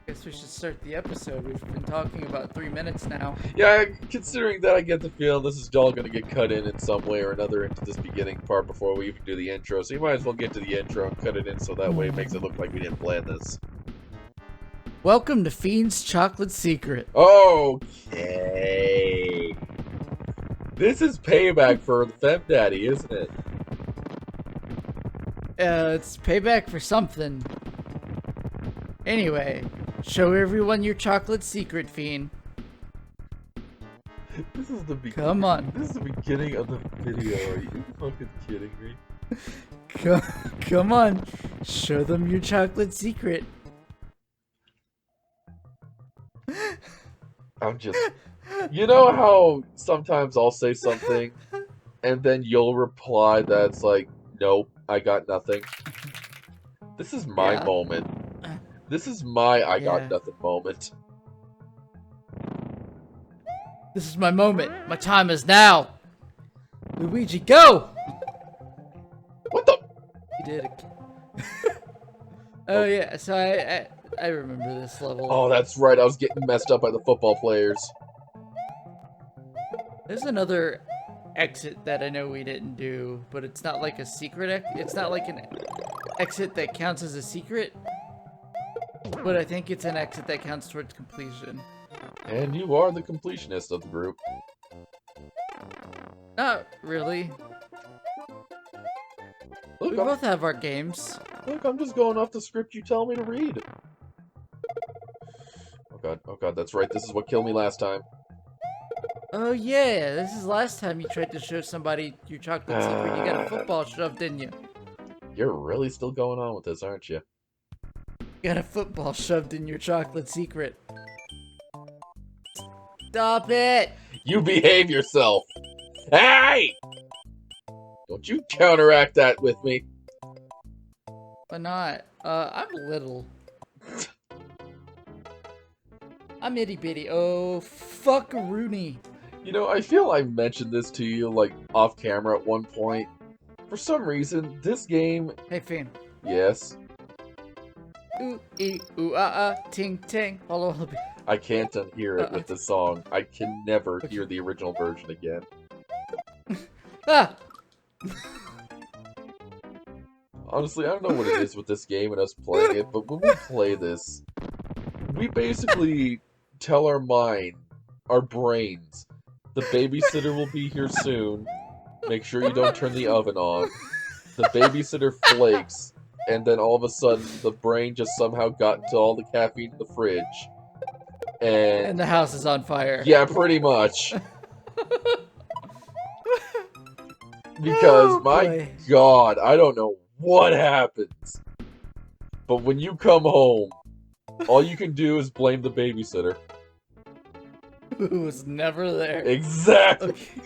Guess we should start the episode. We've been talking about 3 minutes now. Yeah, considering that I get the feel this is all going to get cut in some way or another into this beginning part before we even do the intro, so you might as well get to the intro and cut it in so that way it makes it look like we didn't plan this. Welcome to Fiend's Chocolate Secret. Okay. This is payback for the Fem Daddy, isn't it? It's payback for something. Anyway, show everyone your chocolate secret, Fiend. This is the beginning. Come on. This is the beginning of the video. Are you fucking kidding me? Come on. Show them your chocolate secret. I'm just... You know how sometimes I'll say something and then you'll reply that's like, nope, I got nothing. This is my moment. This is my I got nothing moment. This is my moment. My time is now. Luigi, go! What the? You did it. Oh yeah, so I remember this level. Oh, that's right. I was getting messed up by the football players. There's another exit that I know we didn't do, but it's not like a secret. It's not like an exit that counts as a secret. But I think it's an exit that counts towards completion. And you are the completionist of the group. Not really. Look, We both have our games. Look, I'm just going off the script you tell me to read. Oh god, that's right. This is what killed me last time. Oh yeah, this is last time you tried to show somebody your chocolate secret. You got a football shoved in you. You're really still going on with this, aren't you? You got a football shoved in your chocolate secret. Stop it! You behave yourself! Hey! Don't you counteract that with me. Why not? I'm little. I'm itty bitty. Oh, fuck Rooney. You know, I feel I mentioned this to you, like, off camera at one point. For some reason, this game... Hey, Finn. Yes? Ooh, ee, ooh, ah, ah, ting, ting. Follow the beat. I can't unhear it with the song. I can never hear the original version again. Ah! Honestly, I don't know what it is with this game and us playing it, but when we play this, we basically tell our mind, our brains, the babysitter will be here soon. Make sure you don't turn the oven on. The babysitter flakes, and then all of a sudden, the brain just somehow got into all the caffeine in the fridge. And the house is on fire. Yeah, pretty much. Because, my god, I don't know what happens. But when you come home, all you can do is blame the babysitter. Who was never there. Exactly. Okay.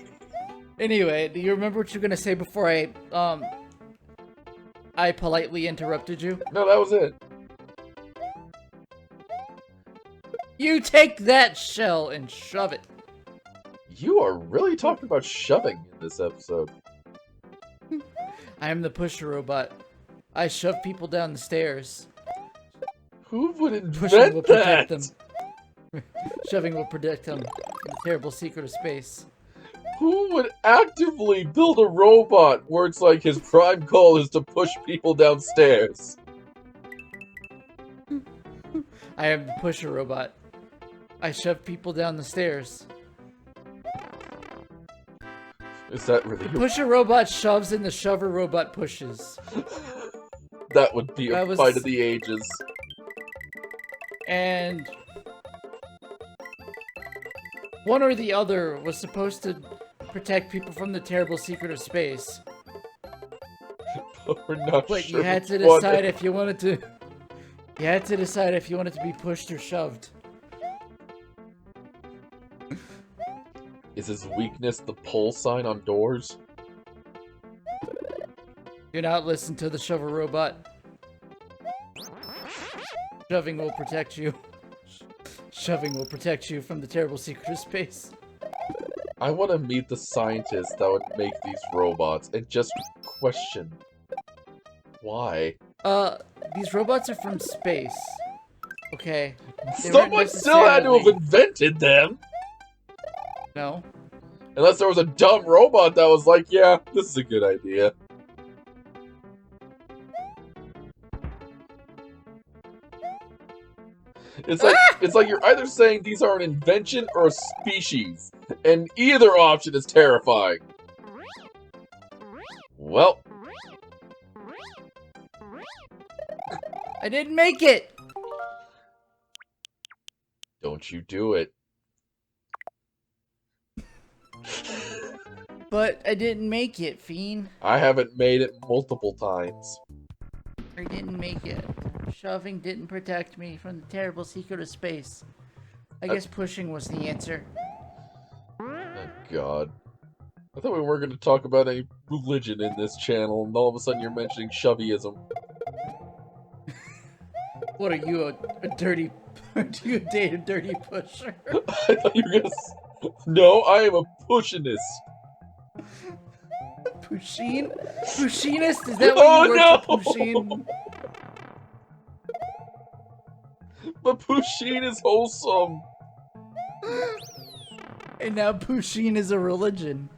Anyway, do you remember what you were gonna say before I politely interrupted you? No, that was it. You take that shell and shove it. You are really talking about shoving in this episode. I am the pusher robot. I shove people down the stairs. Who would invent Pushing will protect that? them. Shoving will protect them. The terrible secret of space. Who would actively build a robot where it's like his prime goal is to push people downstairs? I am the pusher robot. I shove people down the stairs. Is that really The pusher robot shoves and the shover robot pushes. That would be a fight of the ages. And one or the other was supposed to protect people from the terrible secret of space. We're not But sure you had to decide if you wanted to. You had to decide if you wanted to be pushed or shoved. Is his weakness the pull sign on doors? Do not listen to the shover robot. Shoving will protect you. Shoving will protect you from the terrible secret of space. I want to meet the scientist that would make these robots and just question why. These robots are from space. Okay. They weren't Someone still had to have necessarily- invented them. No. Unless there was a dumb robot that was like, yeah, this is a good idea. It's like you're either saying these are an invention or a species, and either option is terrifying. Well, I didn't make it! don't you do it. But I didn't make it, Fiend. I haven't made it multiple times. I didn't make it. Shoving didn't protect me from the terrible secret of space. I guess pushing was the answer. Oh, God. I thought we weren't going to talk about any religion in this channel, and all of a sudden you're mentioning Shovyism. What are you, a dirty... Are you a dirty pusher? I thought you were going to... No, I am a pushinist. Pusheen? Pushinist? Is that what you were for Pusheen? But Pusheen is wholesome. And now Pusheen is a religion.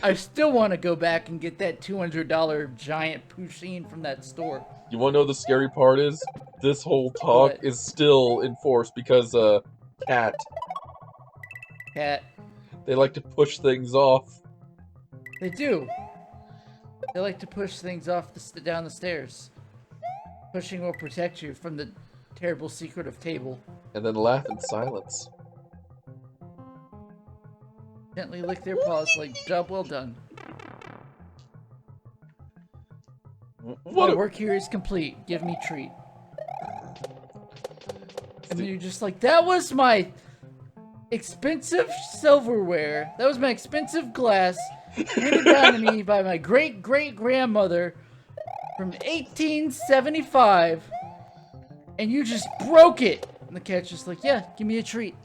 I still want to go back and get that $200 giant Pusheen from that store. You want to know the scary part is? This whole talk What? is still enforced because, Cat. Cat. They like to push things off. They do. They like to push things off down the stairs. Pushing will protect you from the terrible secret of table. And then laugh in silence. Gently lick their paws like, job well done. What My a- work here is complete. Give me treat. And then you're just like, that was my expensive silverware. That was my expensive glass handed down to me by my great-great-grandmother from 1875. And you just broke it. And the cat's just like, yeah, give me a treat.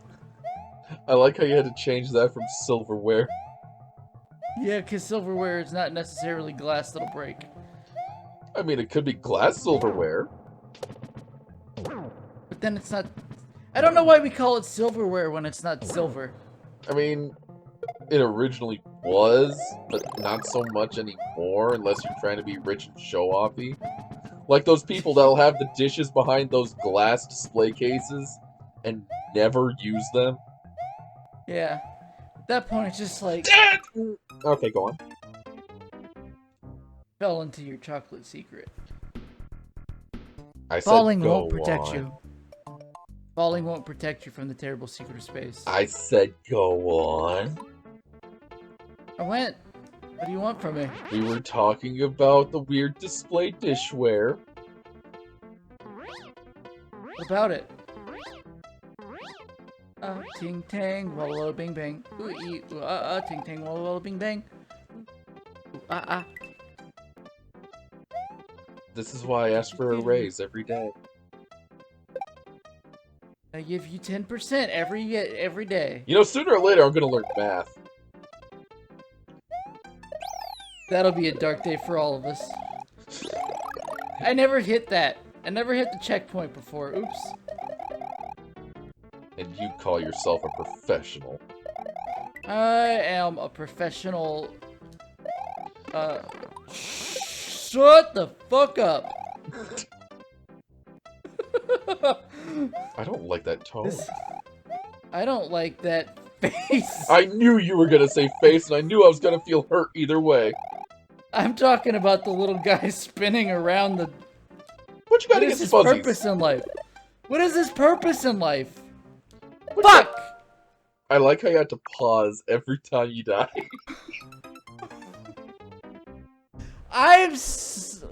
I like how you had to change that from silverware. Yeah, because silverware is not necessarily glass that'll break. I mean, it could be glass silverware. But then it's not... I don't know why we call it silverware when it's not silver. I mean, it originally was, but not so much anymore unless you're trying to be rich and show-offy. Like those people that'll have the dishes behind those glass display cases and never use them. Yeah. At that point, it's just like... Okay, go on. Fell into your chocolate secret. I said Falling go won't protect on. you. Falling won't protect you from the terrible secret of space. I said go on. I went. What do you want from me? We were talking about the weird display dishware. What about it? Ting tang, walla walla bing bang. Ooh ee, ooh ting tang, walla walla bing bang. Ooh This is why I ask for a raise every day. I give you 10% every day. You know, sooner or later I'm gonna learn math. That'll be a dark day for all of us. I never hit that. I never hit the checkpoint before. Oops. And you call yourself a professional. I am a professional. Shut the fuck up. I don't like that tone. I don't like that face. I knew you were gonna say face, and I knew I was gonna feel hurt either way. I'm talking about the little guy spinning around the... What you got What is against his fuzzies? purpose in life? What is his purpose in life? What you Fuck! got- I like how you had to pause every time you die.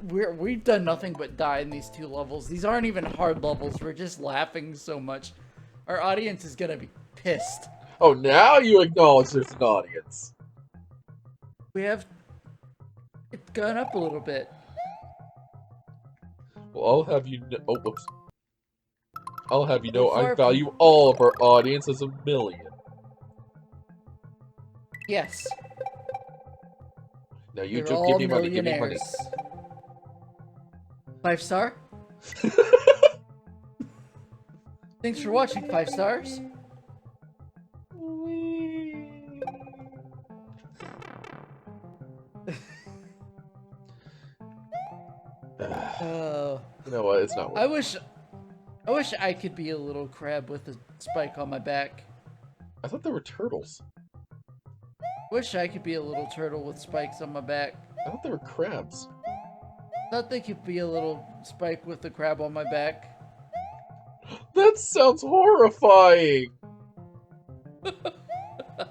We've done nothing but die in these two levels. These aren't even hard levels. We're just laughing so much. Our audience is gonna be pissed. Oh, now you acknowledge there's an audience. It's gone up a little bit. Well, I'll have you know. Oh, whoops. I'll have you know I Before- value all of our audience as a million. Yes. Now You're YouTube, all give me money, give me money. millionaires. 5 star? Thanks for watching, 5 stars. You know what? It's not worth it. I wish I could be a little crab with a spike on my back. I thought they were turtles. Wish I could be a little turtle with spikes on my back. I thought they were crabs. Thought they could be a little spike with a crab on my back. That sounds horrifying!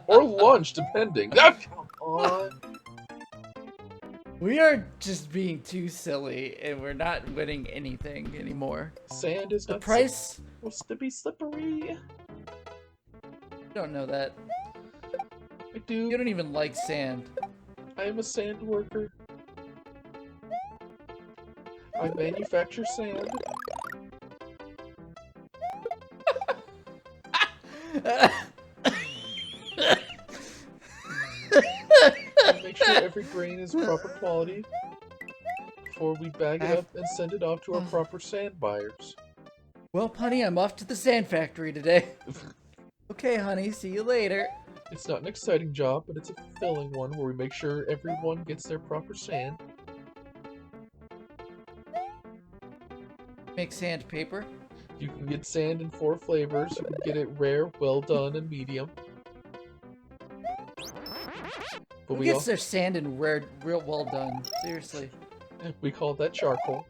Or lunch, depending. Ah, come on. We are just being too silly, and we're not winning anything anymore. Sand is The not price... supposed to be slippery. Don't know that. I do. You don't even like sand. I am a sand worker. I manufacture sand. I make sure every grain is proper quality before we bag it up and send it off to our proper sand buyers. Well, honey, I'm off to the sand factory today. Okay, honey, see you later. It's not an exciting job, but it's a fulfilling one where we make sure everyone gets their proper sand. Make sandpaper. You can get sand in 4 flavors. You can get it rare, well done, and medium. But Who gets their sand in rare, real well done? Seriously. We call that charcoal.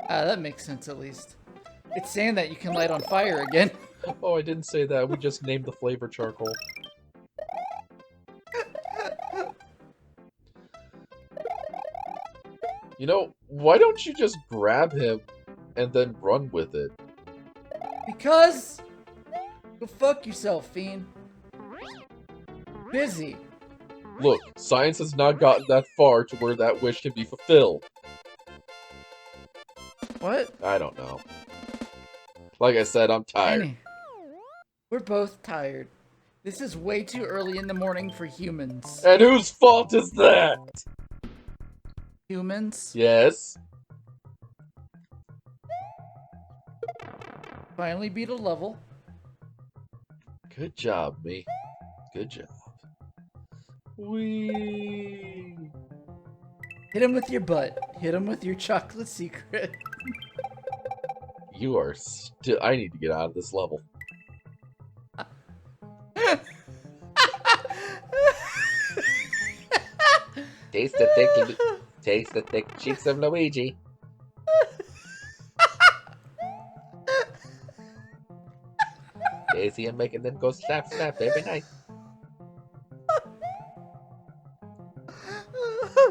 Ah, that makes sense at least. It's sand that you can light on fire again. Oh, I didn't say that. We just named the flavor charcoal. You know, why don't you just grab him and then run with it? Because... Go fuck yourself, fiend. Busy. Look, science has not gotten that far to where that wish can be fulfilled. What? I don't know. Like I said, I'm tired. We're both tired. This is way too early in the morning for humans. And whose fault is that? Humans? Yes. Finally beat a level. Good job, me. Good job. Whee! Hit him with your butt. Hit him with your chocolate secret. You are still... I need to get out of this level. Taste the thick cheeks of Luigi. Daisy, I'm making them go snap snap every night.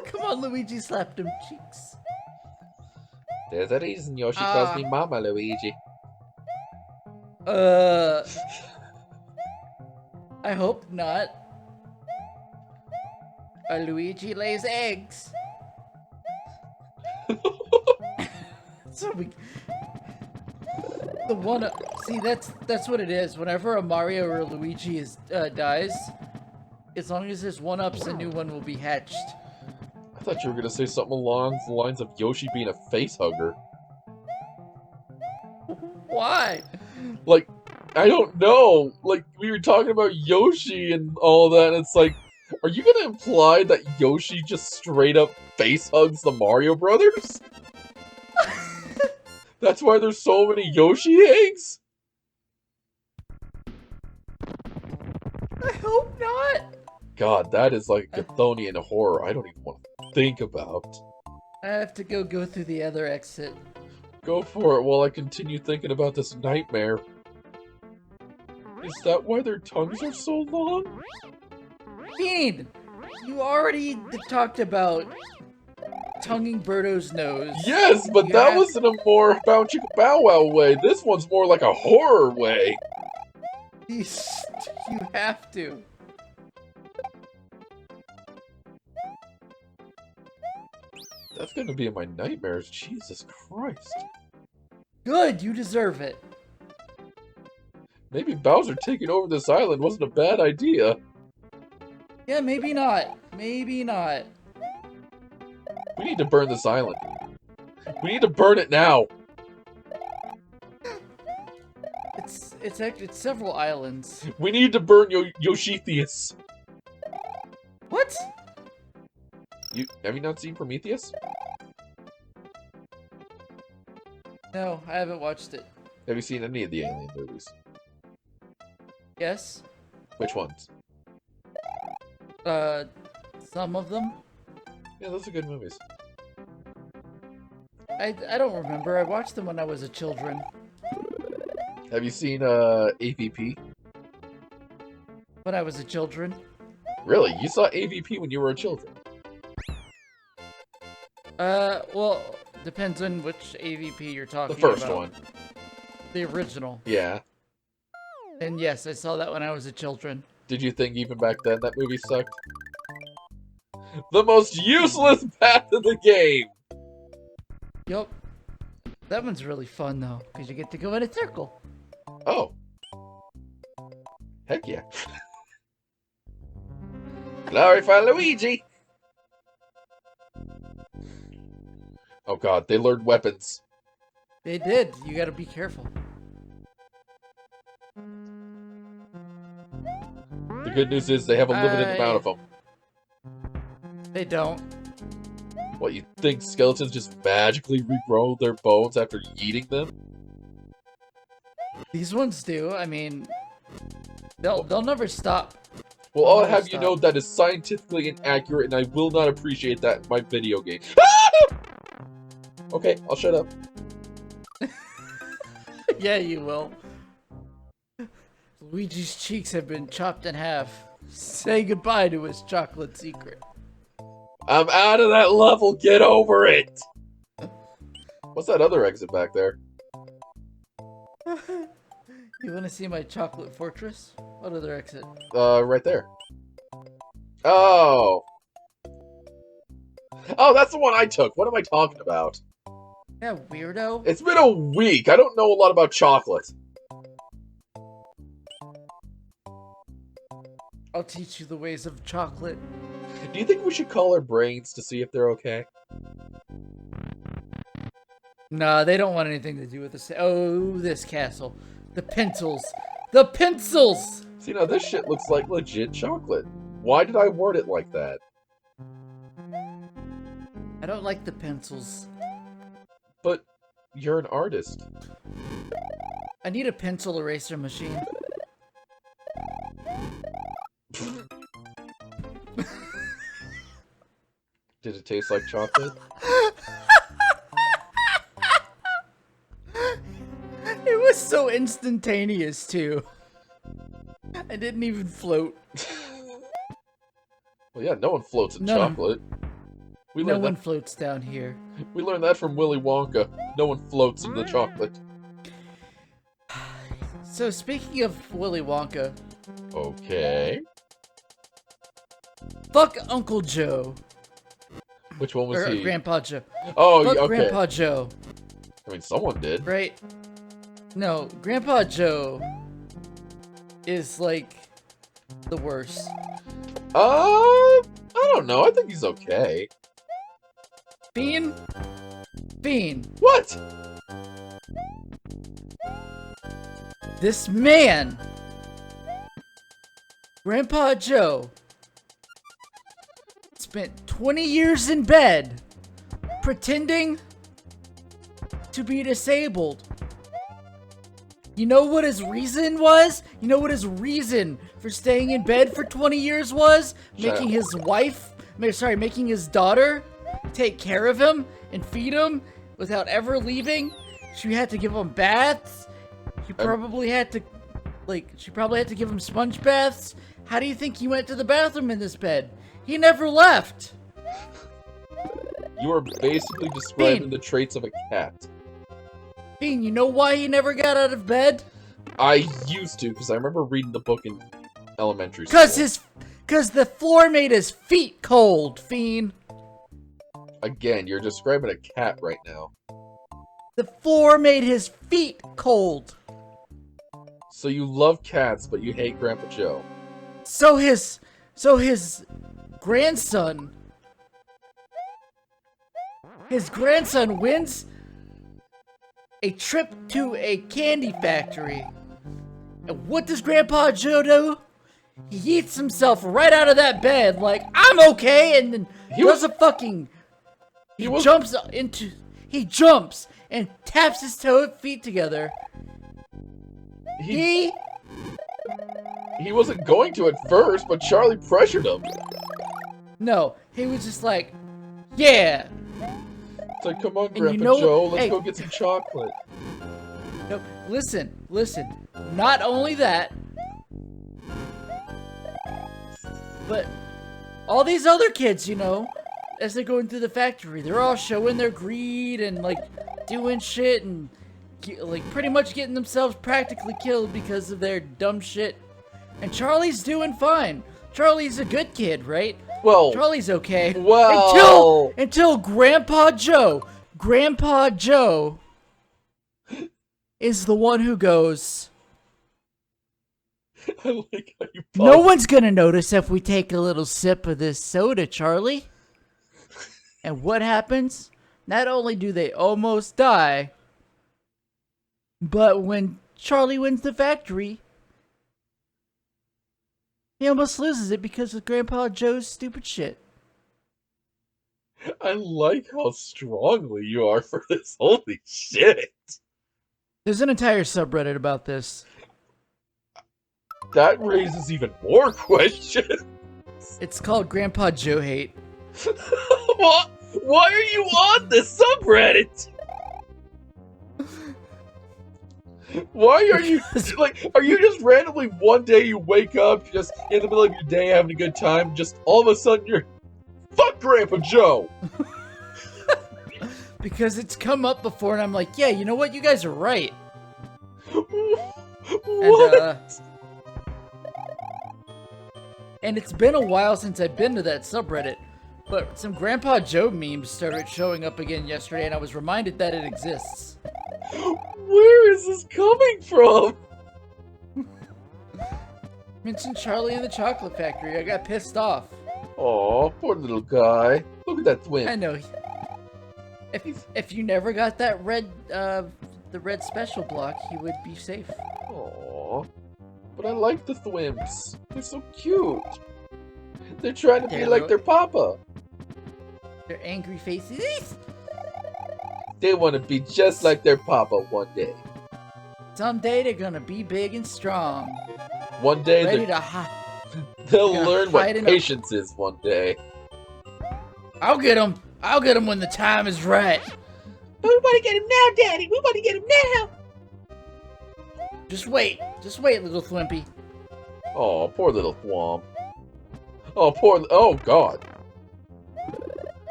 Come on, Luigi, slap them cheeks. There's a reason Yoshi calls me Mama Luigi. I hope not. Luigi lays eggs. So we... The one... See, that's what it is. Whenever a Mario or a Luigi dies, as long as there's 1-ups, a new one will be hatched. I thought you were gonna say something along the lines of Yoshi being a face hugger. Why? Like, I don't know. Like, we were talking about Yoshi and all that, and it's like, are you gonna imply that Yoshi just straight up face hugs the Mario Brothers? That's why there's so many Yoshi eggs? I hope not. God, that is like a Chthonian horror I don't even want to think about. I have to go through the other exit. Go for it while I continue thinking about this nightmare. Is that why their tongues are so long? Fiend, you already talked about tonguing Birdo's nose. Yes, but that was in a more Bow Chicka Bow Wow way. This one's more like a horror way. You have to. That's gonna be in my nightmares. Jesus Christ. Good, you deserve it. Maybe Bowser taking over this island wasn't a bad idea. Yeah, maybe not. Maybe not. We need to burn this island. We need to burn it now. It's several islands. We need to burn Yoshitheus. What? Have you not seen Prometheus? No, I haven't watched it. Have you seen any of the Alien movies? Yes. Which ones? Some of them. Yeah, those are good movies. I don't remember. I watched them when I was a children. Have you seen AVP? When I was a children. Really? You saw AVP when you were a children? Well, depends on which AVP you're talking The first about. one. The original. Yeah. And yes, I saw that when I was a children. Did you think even back then that movie sucked? The most useless path in the game! Yup. That one's really fun though, because you get to go in a circle. Oh. Heck yeah. Glory for Luigi! Oh god, they learned weapons. They did. You gotta be careful. The good news is they have a limited amount of them. They don't. What, you think skeletons just magically regrow their bones after eating them? These ones do. I mean, they'll never stop. Well, I'll Never have you stop. know that is scientifically inaccurate, and I will not appreciate that in my video game. Okay, I'll shut up. Yeah, you will. Luigi's cheeks have been chopped in half. Say goodbye to his chocolate secret. I'm out of that level, get over it! What's that other exit back there? You want to see my chocolate fortress? What other exit? Right there. Oh! Oh, that's the one I took! What am I talking about? Yeah, weirdo. It's been a week! I don't know a lot about chocolate. I'll teach you the ways of chocolate. Do you think we should call our brains to see if they're okay? Nah, they don't want anything to do with this. Oh, this castle. The pencils. The pencils! See, now this shit looks like legit chocolate. Why did I word it like that? I don't like the pencils. But you're an artist. I need a pencil eraser machine. Did it taste like chocolate? It was so instantaneous, too. I didn't even float. Well, yeah, no one floats in No. chocolate. We No learned one that. floats down here. We learned that from Willy Wonka. No one floats in the chocolate. So, speaking of Willy Wonka, Okay. fuck Uncle Joe. Which one was Or he? Grandpa Joe. Oh, Fuck yeah, okay. Grandpa Joe, I mean, someone did. right? No, Grandpa Joe is like the worst. I don't know. I think he's okay. Bean? Bean. What? This man, Grandpa Joe, spent 20 years in bed pretending to be disabled. You know what his reason was? You know what his reason for staying in bed for 20 years was? Making his making his daughter take care of him and feed him without ever leaving. She had to give him baths. She probably had to give him sponge baths. How do you think he went to the bathroom in this bed? He never left. You are basically describing Bean. the traits of a cat. Bean, you know why he never got out of bed? I used to, because I remember reading the book in elementary school. Cause the floor made his feet cold, Fiend. Again, you're describing a cat right now. The floor made his feet cold. So you love cats, but you hate Grandpa Joe. So his grandson wins a trip to a candy factory And what does Grandpa Joe do? He eats himself right out of that bed, like, I'm okay, and then he jumps and taps his feet together. He wasn't going to at first, but Charlie pressured him. No, he was just like, yeah. It's like, come on, Grandpa Joe, let's go get some chocolate. No, listen. Not only that, but all these other kids, as they're going through the factory, they're all showing their greed and, like, doing shit and, like, pretty much getting themselves practically killed because of their dumb shit. And Charlie's doing fine. Charlie's a good kid, right? Well, Charlie's okay. Well, until Grandpa Joe is the one who goes, I like how you paused. No one's gonna notice if we take a little sip of this soda, Charlie. And what happens? Not only do they almost die, but when Charlie wins the factory, he almost loses it because of Grandpa Joe's stupid shit. I like how strongly you are for this. Holy shit. There's an entire subreddit about this. That raises even more questions. It's called Grandpa Joe Hate. What? Why are you on this subreddit? Why are you, like, are you just randomly one day you wake up, you're just in the middle of your day having a good time, just all of a sudden you're, fuck Grandpa Joe! Because it's come up before and I'm like, yeah, you know what, you guys are right. What? And it's been a while since I've been to that subreddit, but some Grandpa Joe memes started showing up again yesterday and I was reminded that it exists. Where is this coming from? Mentioned Charlie and the Chocolate Factory. I got pissed off. Aw, poor little guy. Look at that twin. I know. If you never got that the red special block, he would be safe. Aw, but I like the thwimps. They're so cute. They're trying to be like their papa. Their angry faces. They want to be just like their papa one day. Someday they're gonna be big and strong. One day they'll learn what patience is one day. I'll get them. I'll get them when the time is right. But we want to get him now, Daddy. We want to get him now. Just wait, little Thwimpy. Oh, poor little Thwomp. Oh, God.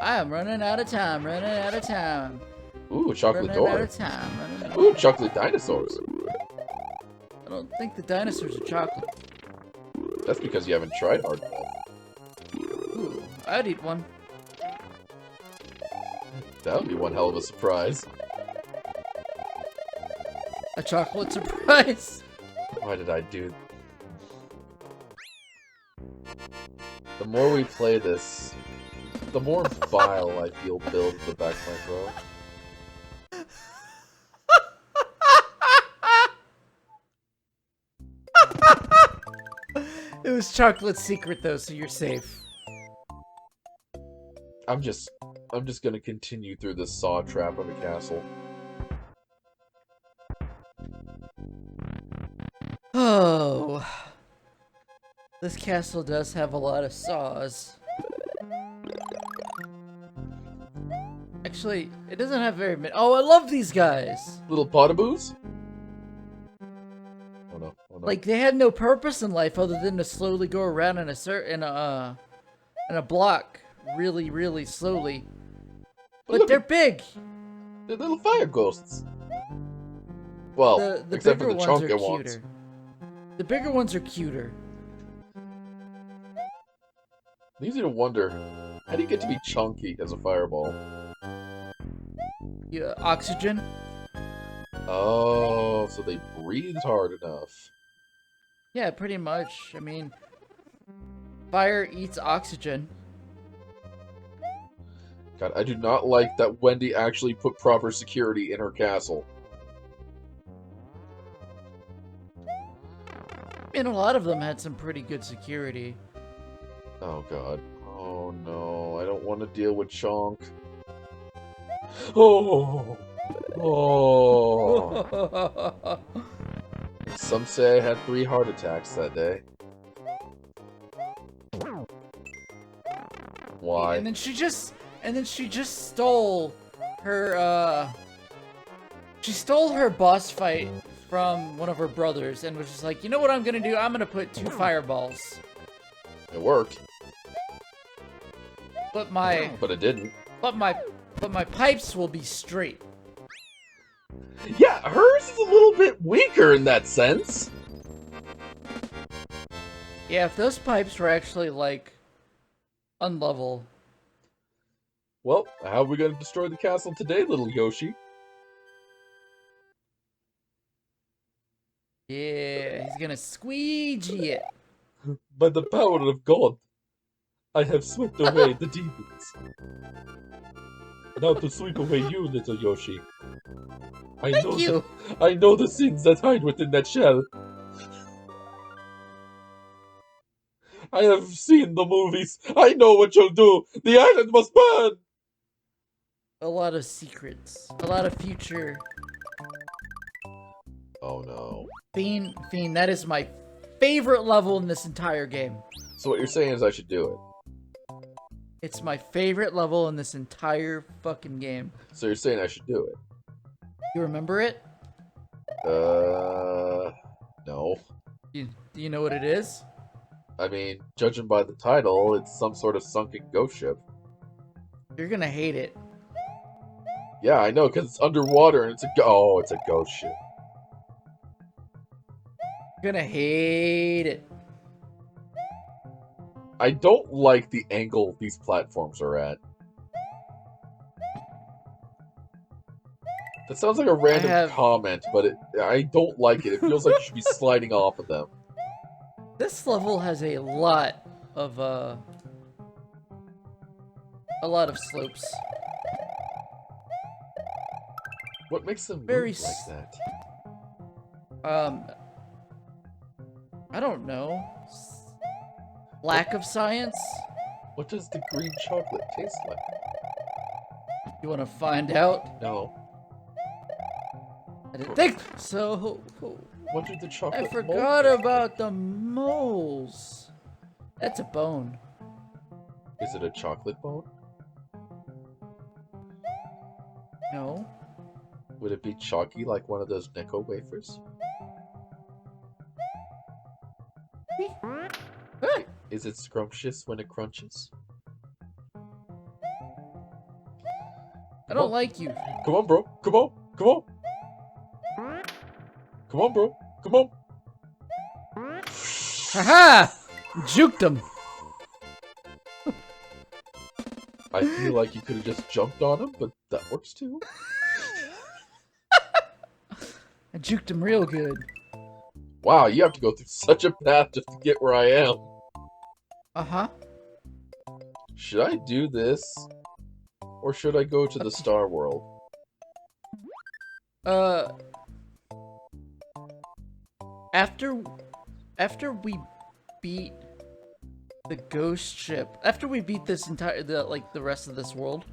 I am running out of time, Ooh, chocolate running door. out of time, Ooh, chocolate dinosaurs. I don't think the dinosaurs are chocolate. That's because you haven't tried hard enough. Ooh, I'd eat one. That would be one hell of a surprise. A chocolate surprise? Why did I do... The more we play this, the more vile I feel build in the back of my throat. It was Chocolate's secret though, so you're safe. I'm just gonna continue through this saw trap of a castle. Oh. This castle does have a lot of saws. Actually, it doesn't have very many. Oh, I love these guys! Little potaboos? Oh no, oh no. Like, they have no purpose in life other than to slowly go around in a block really, really slowly. But they're big! They're little fire ghosts. Well, The except for bigger the ones chunky are ones. cuter. The bigger ones are cuter. Leaves you to wonder, how do you get to be chunky as a fireball? Yeah, oxygen? Oh, so they breathed hard enough. Yeah, pretty much. I mean, fire eats oxygen. God, I do not like that Wendy actually put proper security in her castle. mean, a lot of them had some pretty good security. Oh god. Oh no, I don't want to deal with Chonk. Oh! Oh! Some say I had 3 heart attacks that day. Why? And then she just stole her, she stole her boss fight from one of her brothers and was just like, you know what I'm gonna do? I'm gonna put 2 fireballs. It worked. But it didn't. my pipes will be straight. Yeah, hers is a little bit weaker in that sense. Yeah, if those pipes were actually, like, unlevel. Well, how are we going to destroy the castle today, little Yoshi? Yeah, he's gonna squeegee it. By the power of God, I have swept away the demons. Now to sweep away you, little Yoshi. Thank you. I know the sins that hide within that shell. I have seen the movies. I know what you'll do. The island must burn. A lot of secrets. A lot of future. Oh no. Fiend, that is my favorite level in this entire game. So what you're saying is I should do it. It's my favorite level in this entire fucking game. So you're saying I should do it? You remember it? No. Do you know what it is? I mean, judging by the title, it's some sort of sunken ghost ship. You're gonna hate it. Yeah, I know, because it's underwater and it's a ghost ship. You're gonna hate it. I don't like the angle these platforms are at. That sounds like a random comment, but I don't like it. It feels like you should be sliding off of them. This level has a lot of slopes. What makes them Very move like that? I don't know. Lack of science? What does the green chocolate taste like? You want to find out? No. I didn't think so. What did the chocolate I forgot about the moles. That's a bone. Is it a chocolate bone? No. Would it be chalky like one of those Necco wafers? Is it scrumptious when it crunches? I don't like you. Come on, bro. Come on. Come on. Come on, bro. Come on. Haha! Juked him. I feel like you could have just jumped on him, but that works too. I juked him real good. Wow, you have to go through such a path just to get where I am. Uh-huh. Should I do this? Or should I go to the Star World? After we beat the ghost ship, after we beat this the rest of this world,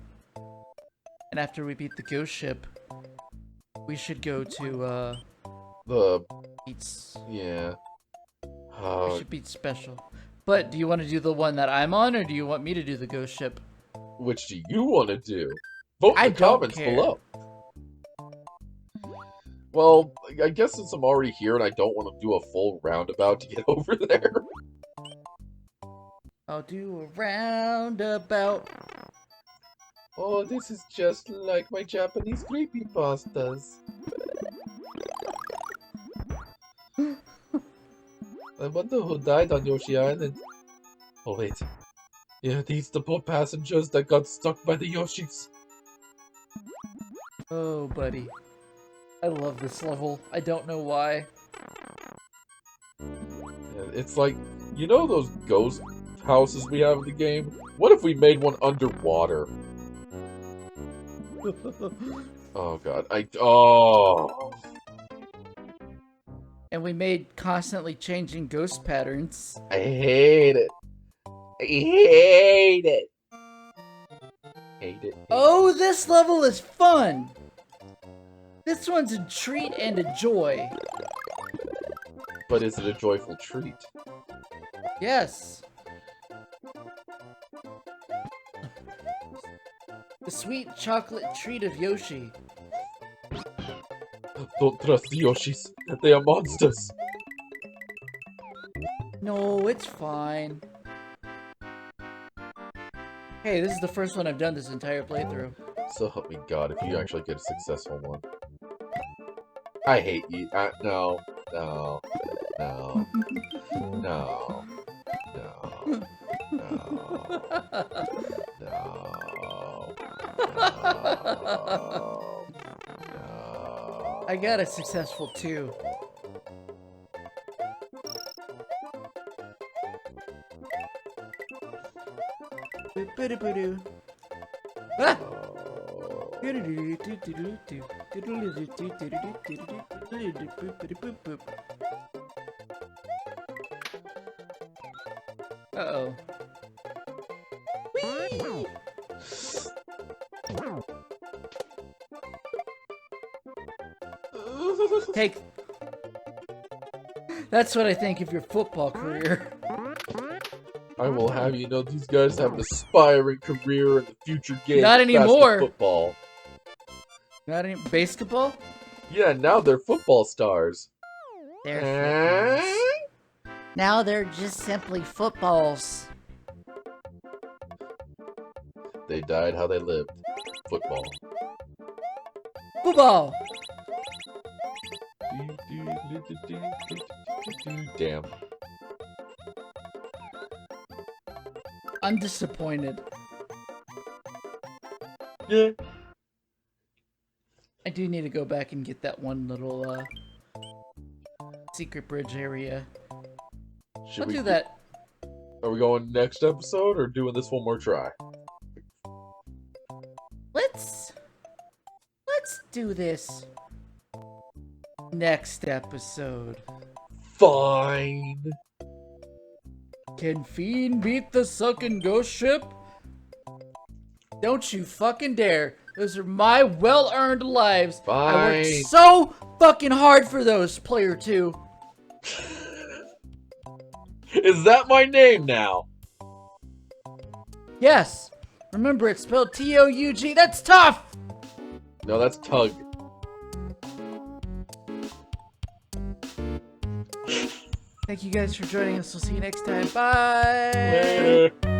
and after we beat the ghost ship, we should go to, The... Beats. Yeah. We should beat special. But, do you want to do the one that I'm on, or do you want me to do the ghost ship? Which do you want to do? Vote in the comments below. Well, I guess since I'm already here and I don't want to do a full roundabout to get over there. I'll do a roundabout. Oh, this is just like my Japanese creepypastas. I wonder who died on Yoshi Island. Oh wait. Yeah, these the poor passengers that got stuck by the Yoshis. Oh, buddy. I love this level. I don't know why. It's like, you know those ghost houses we have in the game? What if we made one underwater? Oh god, oh. And we made constantly changing ghost patterns. I hate it. I hate it. Hate it. Oh, this level is fun! This one's a treat and a joy. But is it a joyful treat? Yes. The sweet chocolate treat of Yoshi. Don't trust the Yoshis. They are monsters. No, it's fine. Hey, this is the first one I've done this entire playthrough. So help me God, if you actually get a successful one. I hate you. No. No. No. No. No. No. No. No. I got a successful 2. Ah! Uh-oh. Take. That's what I think of your football career. I will have you know these guys have an aspiring career in the future game. Not anymore. Football. Not any basketball? Yeah, now they're football stars. They're footballs. Now they're just simply footballs. They died how they lived. Football. Football. Damn. I'm disappointed. Yeah. I do need to go back and get that one little secret bridge area. Should I'll we do that. Are we going next episode or doing this one more try? Let's do this next episode. Fine. Can Fiend beat the sucking ghost ship? Don't you fucking dare. Those are my well-earned lives. I worked Fine. so fucking hard for those, player 2. Is that my name now? Yes. Remember, it's spelled T-O-U-G. That's tough! No, that's Tug. Thank you guys for joining us. We'll see you next time. Bye! Later.